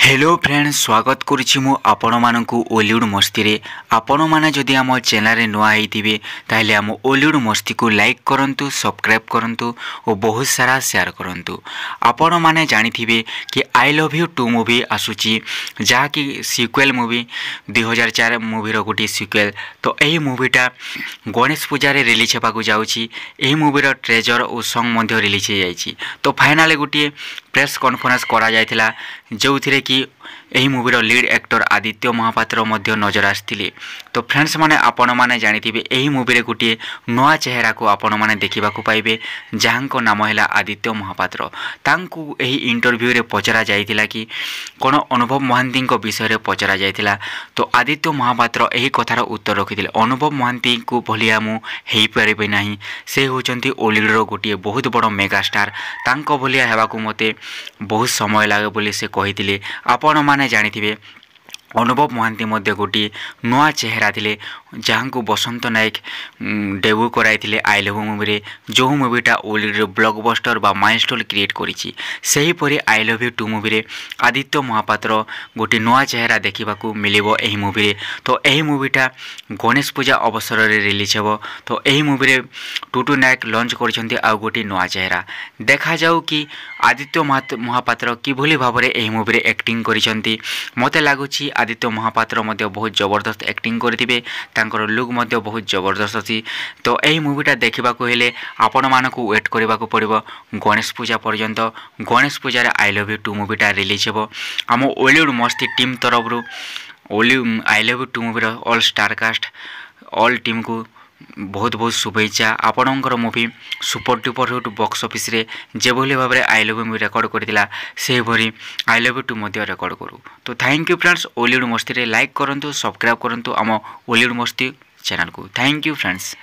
Hello friends स्वागत करुच्ची मु आपण मानकु ओलीवुड मस्ती रे आपण माने जदि आम चैनल रे नुआ हेतिबे ताहले आम ओलीवुड मस्ती को लाइक करंतु सब्सक्राइब करंतु और बहुत सारा शेयर करंतु। आपण माने जानिथिबे कि आई लव यू 2 मूवी आसुची जहा कि सिक्वेल मूवी 2004 मूवी रो गोटी सिक्वेल। तो एही मूवीटा गणेश पूजा रे रिलीज हेबाकू जाउची। एही मूवी रो ट्रेजर और सॉन्ग मध्ये रिलीज हे जाइची। तो फाइनली गोटी प्रेस कॉन्फ्रेंस करा जायतिला जोथिरे कि एही मूवीर लीड एक्टर आदित्य महापात्र मध्य नजर आसथिले। तो फ्रेंड्स माने आपण माने जानिथिबे एही मूवी रे गोटे नया चेहरा को आपण माने देखिबाकू पाइबे जहांको नाम हैला आदित्य महापात्र। तांकू एही इंटरव्यू रे पचरा जायतिला कि कोन अनुभव महांती को विषय रे पचरा जायतिला। तो आदित्य महापात्र एही कथार उत्तर रखिथिले अनुभव महांती को भलिया मु हेई परिबे नाही, से होचंती ओलीवुड रो गोटे बहुत बड़ मेगा स्टार, तांको भलिया हेबाकू मते बहुत समय लागे बोली से कहिथिले। आपण माने जानिथिबे अनुभव महांती मध्य गोटे नया चेहरा थिले जहांको बसंत नायक डेब्यू कराइथिले आई लव मूवी रे, जो मूवीटा ओलीवुड ब्लॉकबस्टर बा माइलस्टोन क्रिएट करिछि। सेही परि आई लव यू 2 मूवी रे आदित्य महापात्र गोटे नया चेहरा देखिबाकू मिलिबो एही मूवी रे। तो एही मूवीटा गणेश पूजा अवसर रे रिलीज हेबो। तो एही मूवी रे टुटू नायक लॉन्च करछन्ती आ गोटे नया चेहरा। देखा जाऊ कि आदित्य महापात्र किभली भाबरे एही मूवी रे एक्टिंग करिछन्ती। मते लागुछि आदित्य महापात्र मध्य बहुत जबरदस्त एक्टिंग करथिबे, तांकर लुक मध्य बहुत जबरदस्त अछि। तो एही मूवीटा देखिबाकू हेले आपण मानकू वेट करबाकू पड़िबो गणेश पूजा पर्यंत। गणेश पूजा रे आई लव यू 2 मूवीटा रिलीज हेबो। आम ओलीवुड मस्ती टीम तरफ आई लव यू 2 मूवी रो all star cast all team को बहुत बहुत शुभेच्छा। आपणकर movie super duper hit box office रे जेभली भाव में I love you movie record करथिला से भरी आई लव यू 2 मध्य रेकर्ड करू। तो थैंक यू फ्रेंड्स, ओलीवुड मस्ती रे लाइक करंतु सब्सक्राइब करंतु आम ओलीवुड मस्ती चैनल को। Thank you friends.